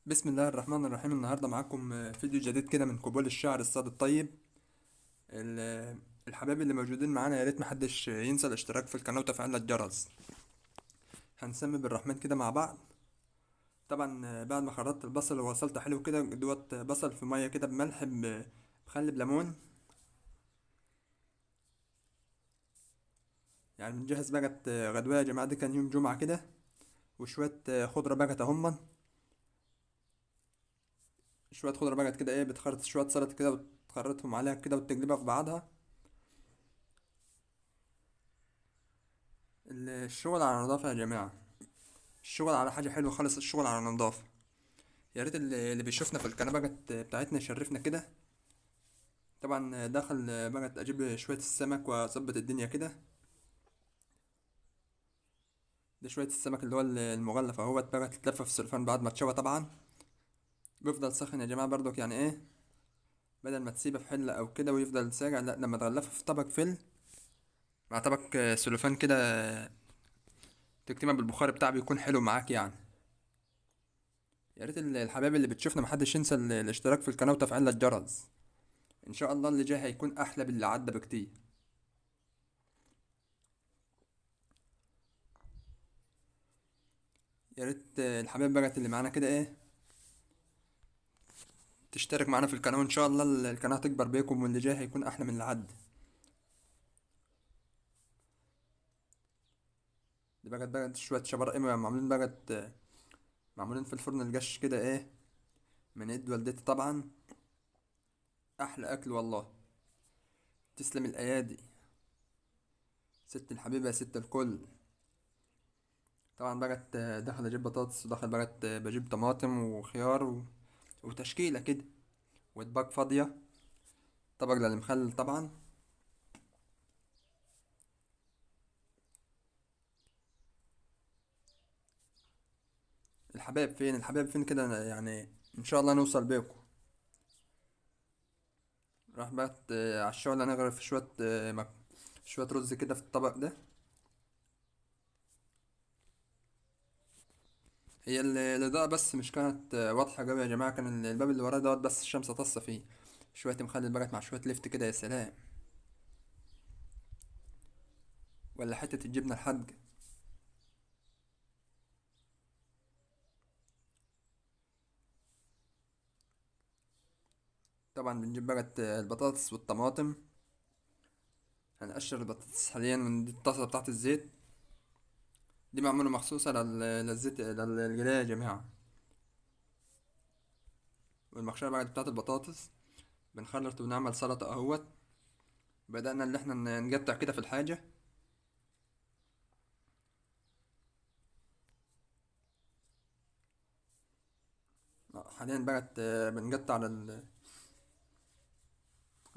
بسم الله الرحمن الرحيم. النهاردة معاكم فيديو جديد كده من قبول الشعر الصاد الطيب. الحبايب اللي موجودين معانا، يا ريت محدش ينسى الاشتراك في القناة وتفعيل الجرس. هنسمي بالرحمن كده مع بعض. طبعا بعد ما خرطت البصل ووصلت حلو كده دوت بصل في مية كده بملح بخل بليمون. يعني بنجهز بقى غدوة يا جماعة، دي كان يوم جمعة كده. وشوية خضرة بقى هما شوية خضرة بقى كده، ايه، بتخرط شوية سلطة كده وتخرطهم عليها كده وتقلبها في بعضها. الشغل على نظافة يا جماعة، الشغل على حاجة حلوة خالص، الشغل على نظافة. يا ريت اللي بيشوفنا في القناة بقى بتاعتنا يشرفنا كده. طبعا داخل بقى اجيب شوية السمك واظبط الدنيا كده. ده شوية السمك اللي هو المغلف اهوت بقى تتلف في السلفان بعد ما تشوى طبعا. بيفضل ساخن يا جماعة برضك، يعني ايه، بدل ما تسيبه في حلة او كده ويفضل ساقع، لا، لما تغلفه في طبق فل مع طبق سلوفان كده، تكتمه بالبخار بتاعه بيكون حلو معاك يعني. يا ريت الحبايب اللي بتشوفنا محدش ينسى الاشتراك في القناة وتفعيل الجرس. ان شاء الله اللي جاي هيكون احلى باللي عدى بكتير. يا ريت الحبايب بقى اللي معانا كده، ايه، تشترك معانا في القناة، وإن شاء الله القناة تكبر بيكم واللي جاي هيكون أحلى من اللي عدى. دي بقى شوية شبرقة معمولين معمولين في الفرن الجش كده، إيه، من إيد والدتي طبعا. أحلى أكل والله. تسلم الأيادي، ست الحبيبة يا ست الكل. طبعا دخل أجيب بطاطس، ودخل بجيب طماطم وخيار وتشكيلة كده، وأطباق فاضية، طبق للمخلل طبعا. الحبايب فين، الحبايب فين كده يعني. إن شاء الله نوصل بيكم. راح على الشغل نغرف شوية شوية رز كده في الطبق ده. هي الإضاءة بس مش كانت واضحة جوي يا جماعة، كان الباب اللي وراه دوت بس الشمس طصة فيه. شوية مخلل بقت مع شوية لفت كده، يا سلام. ولا حتة الجبنة الحادقة. طبعا بنجيب البطاطس والطماطم. هنقشر البطاطس حاليا من دي الطاسة بتاعة الزيت. دي معمولة مخصوصة للزيت للجلاية يا جماعة. والمقشرة بقى بتاعة البطاطس، بنخلط ونعمل سلطة اهوت. بدأنا اللي احنا نقطع كده في الحاجة. حاليا بنقطع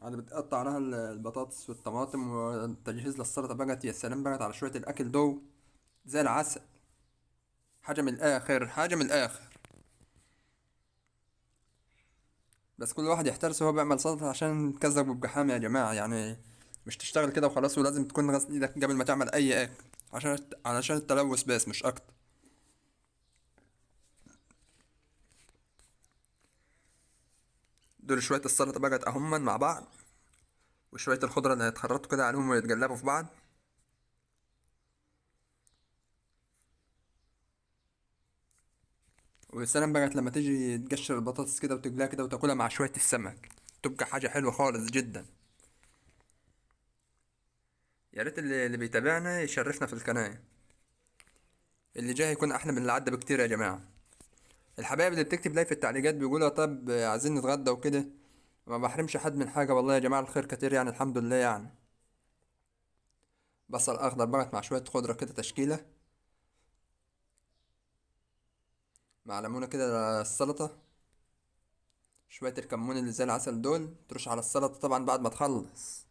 على بتقطع عليها البطاطس والطماطم والتجهيز للسلطة بقت، يا سلام، بقت على شوية الأكل دو زي العسل. حاجة من الآخر، حاجة من الآخر. بس كل واحد يحترس وهو بيعمل سلطة عشان تكذب بجحام يا جماعة يعني. مش تشتغل كده وخلاص، ولازم تكون غسل ايدك قبل ما تعمل أي أكل، علشان التلوث بس مش أكتر. دول شوية السلطة بقت أهما مع بعض، وشوية الخضرة اللي هيتخرطوا كده عليهم ويتقلبوا في بعض. والسلام بقى لما تيجي تقشر البطاطس كده وتقليها كده وتاكلها مع شوية السمك، تبقى حاجة حلوة خالص جدا. يا ريت اللي بيتابعنا يشرفنا في القناة. اللي جاي هيكون أحلى من اللي عدى بكتير يا جماعة. الحبايب اللي بتكتب لي في التعليقات بيقولوا طب عايزين نتغدى وكده، ما بحرمش حد من حاجة والله يا جماعة، الخير كتير يعني، الحمد لله يعني. بصل أخضر بقت مع شوية خضرة كده تشكيلة، مع ليمونة كده السلطة. شوية الكمون اللي زي العسل دول ترش على السلطة طبعا بعد ما تخلص.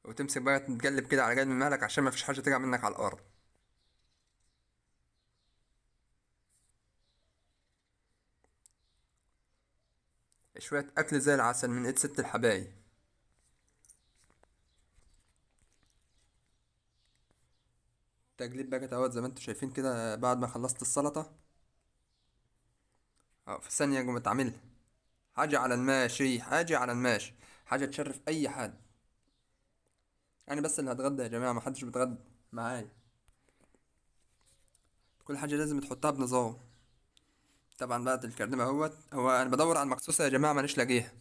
وتمسك بقى تقلب كده على جنب مهلك عشان ما فيش حاجة تقع منك على الأرض. شوية أكل زي العسل من إيد ست الحبايب. تقليب بقى اهوت زي ما انتوا شايفين كده، بعد ما خلصت السلطة اه في ثانية قمت عاملها. حاجة على الماشي، حاجة على الماشي، حاجة تشرف أي حد. أنا بس اللي هتغدى يا جماعة، محدش بيتغدى معايا. كل حاجة لازم تحطها بنظام. طبعا بقى الكردمة اهوت، هو أنا بدور على المخصوصة يا جماعة مانيش لاقيها.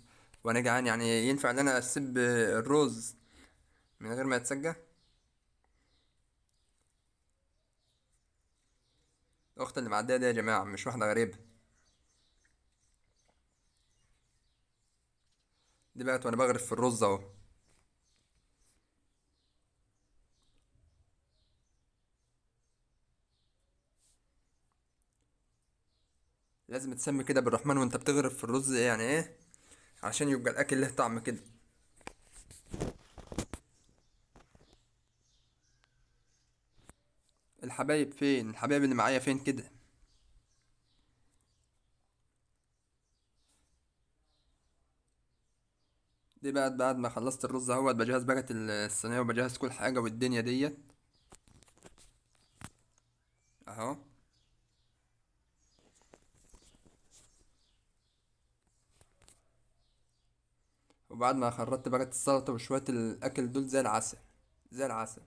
وأنا جعان، يعني ينفع إن أنا أسيب الرز من غير ما يتسجى؟ الأخت اللي معدية دي يا جماعة مش واحدة غريبة. دي بقت وأنا بغرف في الرز أهو. لازم تسمي كده بالرحمن وأنت بتغرف في الرز، يعني إيه؟ عشان يبقى الأكل له طعم كده. الحبايب فين؟ الحبايب اللي معايا فين كده؟ دي بقى بعد ما خلصت الرز اهوت بجهز بقى الصينية وبجهز كل حاجة والدنيا ديت اهو. وبعد ما خرجت بقى السلطة وشوية الأكل دول زي العسل، زي العسل.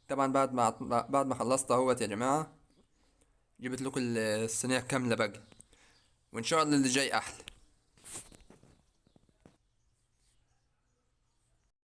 طبعا بعد ما خلصت اهوت يا جماعة، جبت لكم الصينية كاملة بقى، وإن شاء الله اللي جاي أحلى.